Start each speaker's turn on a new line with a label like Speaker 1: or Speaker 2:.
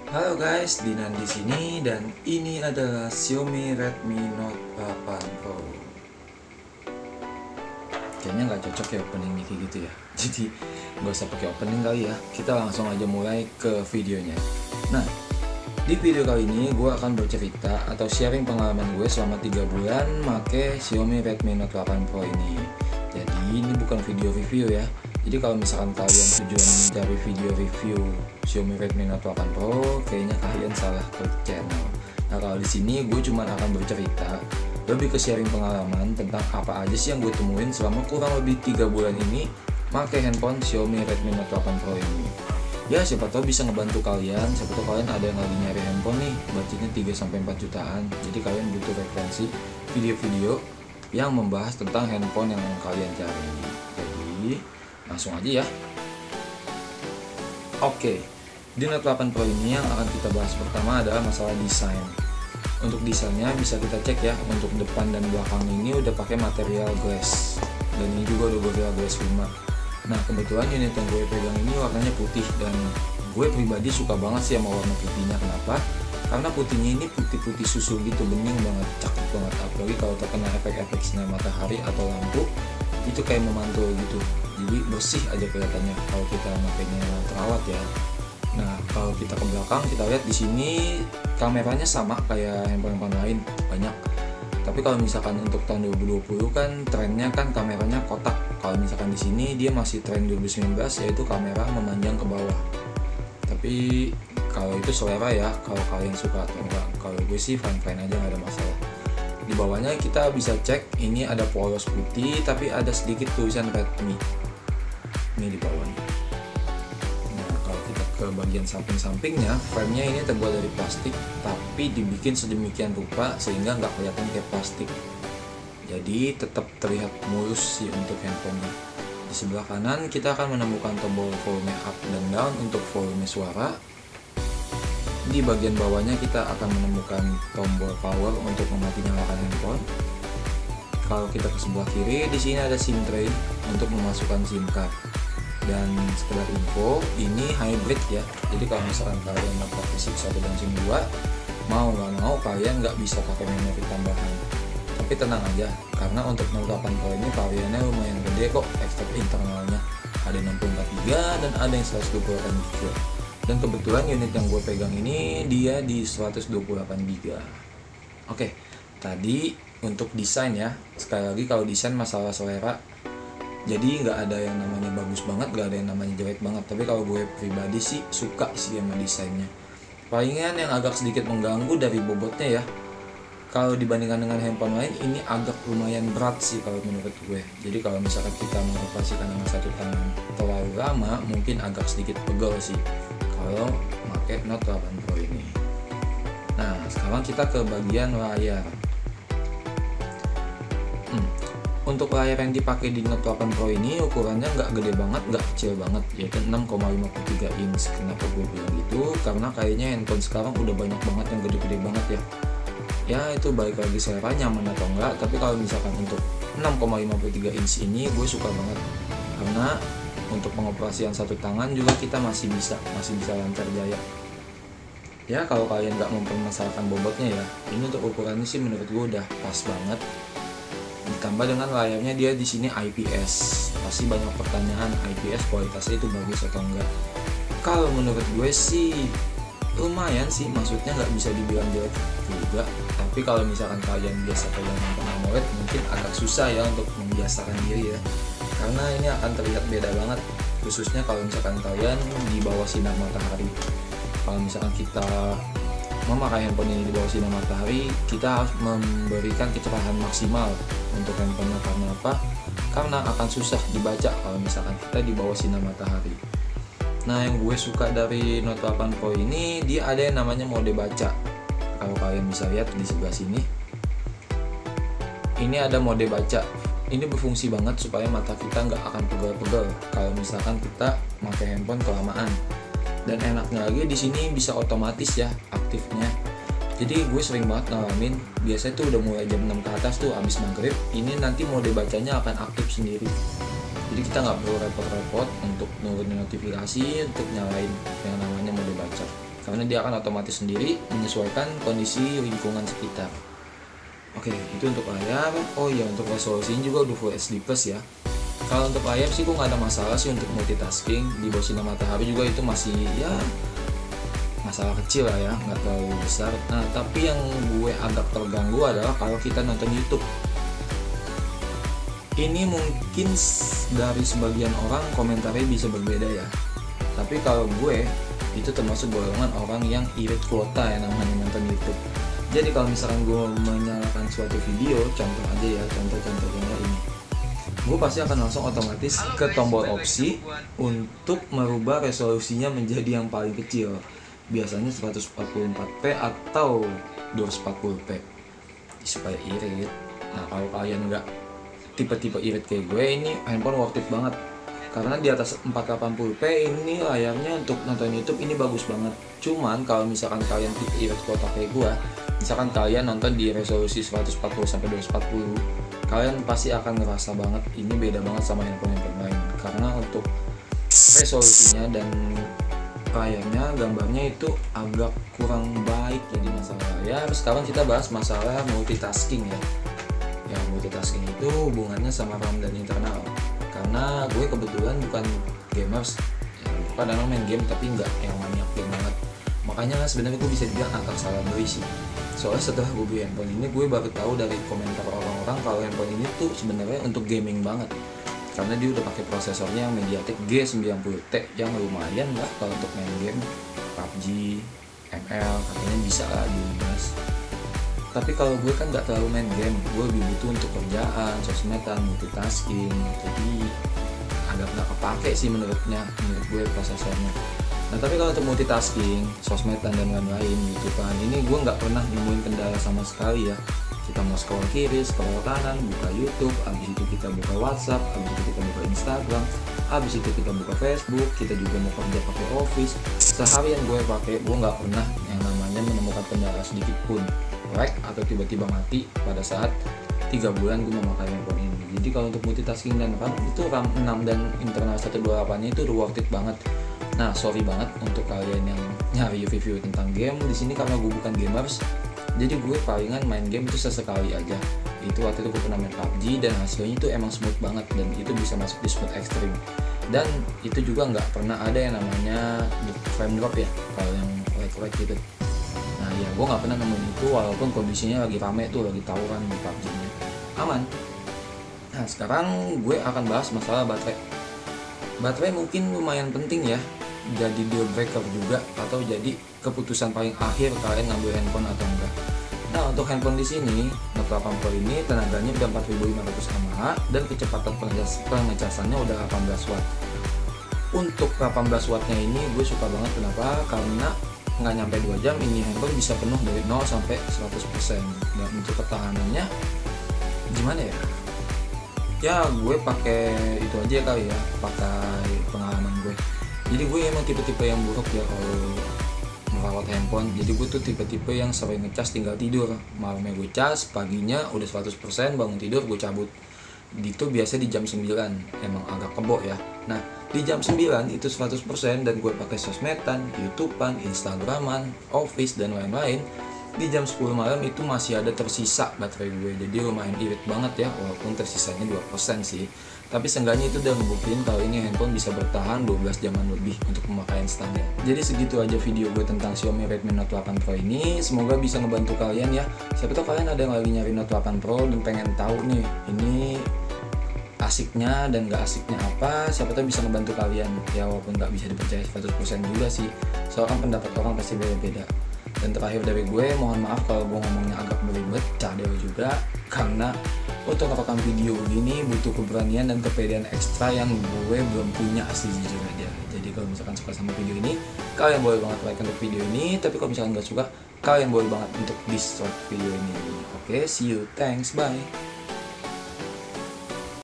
Speaker 1: Halo guys, Dinan di sini dan ini adalah Xiaomi Redmi Note 8 Pro. Kayaknya nggak cocok ya openingnya kayak gitu ya. Jadi nggak usah pakai opening kali ya. Kita langsung aja mulai ke videonya. Nah, di video kali ini gue akan bercerita atau sharing pengalaman gue selama 3 bulan make Xiaomi Redmi Note 8 Pro ini. Jadi ini bukan video review ya. Jadi kalau misalkan kalian tujuan mencari video review Xiaomi Redmi Note 8 Pro, kayaknya kalian salah klik channel. Nah kalau di sini gue cuma akan bercerita, lebih ke sharing pengalaman tentang apa aja sih yang gue temuin selama kurang lebih 3 bulan ini pakai handphone Xiaomi Redmi Note 8 Pro ini. Ya siapa tahu bisa ngebantu kalian, siapa tahu kalian ada yang lagi nyari handphone nih, budgetnya 3-4 jutaan. Jadi kalian butuh referensi video-video yang membahas tentang handphone yang kalian cari. Jadi langsung aja ya. Oke, di Note 8 Pro ini yang akan kita bahas pertama adalah masalah desain. Untuk desainnya bisa kita cek ya, untuk depan dan belakang ini udah pakai material glass. Dan ini juga udah Gorilla Glass 5. Nah kebetulan unit yang gue pegang ini warnanya putih dan gue pribadi suka banget sih sama warna putihnya. Kenapa? Karena putihnya ini putih-putih susu gitu, bening banget, cakep banget. Apalagi kalau terkena efek-efek sinar matahari atau lampu, itu kayak memantul gitu. Jadi bersih aja kelihatannya kalau kita makainya terawat ya. Nah kalau kita ke belakang kita lihat di sini kameranya sama kayak handphone lain banyak. Tapi kalau misalkan untuk tahun 2020 kan trennya kan kameranya kotak. Kalau misalkan di sini dia masih tren 2019 yaitu kamera memanjang ke bawah. Tapi kalau itu selera ya, kalau kalian suka atau enggak. Kalau gue sih fine-fine aja, nggak ada masalah. Di bawahnya kita bisa cek ini ada polos putih tapi ada sedikit tulisan Redmi. Ini di bawahnya. Nah kalau kita ke bagian samping-sampingnya, framenya ini terbuat dari plastik tapi dibikin sedemikian rupa sehingga nggak kelihatan kayak plastik. Jadi tetap terlihat mulus sih untuk handphonenya. Di sebelah kanan kita akan menemukan tombol volume up dan down untuk volume suara. Di bagian bawahnya kita akan menemukan tombol power untuk memati nyalakan handphone. Kalau kita ke sebelah kiri, di sini ada SIM tray untuk memasukkan SIM card. Dan sekedar info, ini hybrid ya. Jadi kalau misalkan kalian mau pakai SIM 1 dan SIM 2, mau nggak mau kalian nggak bisa pakai memori tambahan. Tapi tenang aja, karena untuk Note 8 Pro ini variannya lumayan gede kok, ekstrak internalnya. Ada 64GB dan ada yang 128GB. Dan kebetulan unit yang gue pegang ini dia di 128GB. Oke, tadi untuk desain ya. Sekali lagi kalau desain masalah selera. Jadi nggak ada yang namanya bagus banget, nggak ada yang namanya jelek banget. Tapi kalau gue pribadi sih suka sih sama desainnya. Palingan yang agak sedikit mengganggu dari bobotnya ya. Kalau dibandingkan dengan handphone lain, ini agak lumayan berat sih kalau menurut gue. Jadi kalau misalkan kita mengoperasikan dengan satu tangan terlalu lama, mungkin agak sedikit pegel sih kalau pakai Note 8 Pro ini. Nah, sekarang kita ke bagian layar. Untuk layar yang dipakai di Note 8 Pro ini ukurannya nggak gede banget, nggak kecil banget, yaitu 6,53 inch. Kenapa gue bilang gitu? Karena kayaknya handphone sekarang udah banyak banget yang gede-gede banget ya. Ya itu balik lagi selera nyaman atau enggak. Tapi kalau misalkan untuk 6,53 inch ini gue suka banget. Karena untuk pengoperasian satu tangan juga kita masih bisa lancar jaya. Ya kalau kalian nggak mempermasalahkan bobotnya ya, ini untuk ukurannya sih menurut gue udah pas banget. Ditambah dengan layarnya dia di sini IPS. Pasti banyak pertanyaan IPS kualitasnya itu bagus atau enggak. Kalau menurut gue sih lumayan sih, maksudnya nggak bisa dibilang jelek juga. Tapi kalau misalkan kalian biasa pegang nonton AMOLED mungkin agak susah ya untuk membiasakan diri ya. Karena ini akan terlihat beda banget, khususnya kalau misalkan kalian di bawah sinar matahari. Kalau misalkan kita memakai handphone ini di bawah sinar matahari, kita harus memberikan kecerahan maksimal untuk handphonenya. Karena apa? Karena akan susah dibaca kalau misalkan kita di bawah sinar matahari. Nah yang gue suka dari Note 8 Pro ini, dia ada yang namanya mode baca. Kalau kalian bisa lihat di sebelah sini, ini ada mode baca. Ini berfungsi banget supaya mata kita nggak akan pegel-pegel kalau misalkan kita pakai handphone kelamaan. Dan enaknya lagi di sini bisa otomatis ya aktifnya. Jadi gue sering banget ngalamin, biasanya tuh udah mulai jam 6 ke atas tuh abis maghrib, ini nanti mode bacanya akan aktif sendiri. Jadi kita nggak perlu repot-repot untuk nurunin notifikasi untuk nyalain yang namanya mode baca. Karena dimana dia akan otomatis sendiri menyesuaikan kondisi lingkungan sekitar. Oke, itu untuk layar. Oh iya, untuk resolusinya juga udah Full HD Plus ya. Kalau untuk layar sih gue nggak ada masalah sih untuk multitasking. Di bawah sinar matahari juga itu masih ya masalah kecil lah ya, nggak terlalu besar. Nah, tapi yang gue agak terganggu adalah kalau kita nonton YouTube. Ini mungkin dari sebagian orang komentarnya bisa berbeda ya. Tapi kalau gue itu termasuk golongan orang yang irit kuota ya namanya nonton YouTube. Jadi kalau misalkan gue menyalakan suatu video, contoh aja ya, contohnya ini, gue pasti akan langsung otomatis ke tombol opsi untuk merubah resolusinya menjadi yang paling kecil, biasanya 144p atau 240p supaya irit. Nah, kalau kalian nggak tipe-tipe irit kayak gue, ini handphone worth it banget. Karena di atas 480p ini layarnya untuk nonton YouTube ini bagus banget. Cuman kalau misalkan kalian tipe irit kuota kayak gue, misalkan kalian nonton di resolusi 140-240, kalian pasti akan ngerasa banget ini beda banget sama handphone lain. Karena untuk resolusinya dan layarnya, gambarnya itu agak kurang baik jadi masalah. Ya, sekarang kita bahas masalah multitasking ya. Ya, multitasking itu hubungannya sama RAM dan internal. Karena gue kebetulan bukan gamers ya, kadang main game tapi nggak yang maniak game banget. Makanya sebenarnya gue bisa dibilang agak salah beli sih. Soalnya setelah gue beli handphone ini, gue baru tahu dari komentar orang-orang kalau handphone ini tuh sebenarnya untuk gaming banget. Karena dia udah pakai prosesornya yang MediaTek G90T yang lumayan lah kalau untuk main game PUBG, ML, katanya bisa lah diulas. Tapi kalau gue kan nggak terlalu main game, gue lebih butuh untuk kerjaan, sosmedan, multitasking, jadi agak nggak kepake sih menurut gue prosesornya. Nah, tapi kalau untuk multitasking, sosmedan dan lain-lain gitu kan, ini gue nggak pernah nemuin kendala sama sekali ya. Kita mau scroll kiri, scroll kanan, buka YouTube, habis itu kita buka WhatsApp, habis itu kita buka Instagram, habis itu kita buka Facebook, kita juga mau kerja pakai Office. Seharian gue pakai, gue nggak pernah yang namanya menemukan kendala sedikit pun lag atau tiba-tiba mati pada saat 3 bulan gue memakai handphone ini. Jadi kalau untuk multitasking dan RAM itu RAM 6 dan internal 128 nya itu udah worth it banget. Nah, sorry banget untuk kalian yang nyari review tentang game di sini karena gue bukan gamers. Jadi gue palingan main game itu sesekali aja. Itu waktu itu gue pernah main PUBG dan hasilnya itu emang smooth banget dan itu bisa masuk di smooth extreme. Dan itu juga nggak pernah ada yang namanya frame drop ya kalau yang lag gitu. Nah ya, gue nggak pernah nemuin itu walaupun kondisinya lagi rame tuh, lagi tawuran di PUBG-nya. Aman. Nah, sekarang gue akan bahas masalah baterai. Baterai mungkin lumayan penting ya, jadi deal breaker juga atau jadi keputusan paling akhir kalian ngambil handphone atau enggak. Nah, untuk handphone di sini Note 8 Pro ini tenaganya udah 4500 mAh dan kecepatan pengecasannya udah 18 watt. Untuk 18 wattnya ini gue suka banget, kenapa? Karena nggak nyampe 2 jam ini handphone bisa penuh dari 0 sampai 100%. Dan untuk ketahanannya gimana ya? Ya gue pakai itu aja kali ya, pakai pengalaman gue. Jadi gue emang tipe-tipe yang buruk ya kalau merawat handphone. Jadi gue tuh tipe-tipe yang sering ngecas tinggal tidur. Malamnya gue cas, paginya udah 100%, bangun tidur gue cabut. Gitu biasa di jam 9, emang agak kebo ya. Nah, di jam 9 itu 100% dan gue pakai sosmedan, YouTubean, Instagraman, Office dan lain-lain. Di jam 10 malam itu masih ada tersisa baterai gue. Jadi lumayan irit banget ya, walaupun tersisanya 2% sih. Tapi seenggaknya itu udah ngebuktiin kalau ini handphone bisa bertahan 12 jaman lebih untuk pemakaian standar. Jadi segitu aja video gue tentang Xiaomi Redmi Note 8 Pro ini. Semoga bisa ngebantu kalian ya. Siapa tahu kalian ada yang lagi nyari Note 8 Pro dan pengen tahu nih, ini asiknya dan gak asiknya apa. Siapa tahu bisa ngebantu kalian. Ya walaupun gak bisa dipercaya 100% juga sih. Soalnya kan pendapat orang pasti beda-beda. Dan terakhir dari gue, mohon maaf kalau gue ngomongnya agak beribet, cadel juga. Karena untuk ngerekam video gini butuh keberanian dan kepedean ekstra yang gue belum punya asli jujur aja. Jadi kalau misalkan suka sama video ini, kalian boleh banget like untuk video ini. Tapi kalau misalkan gak suka, kalian boleh banget untuk dislike video ini. Oke, see you, thanks, bye.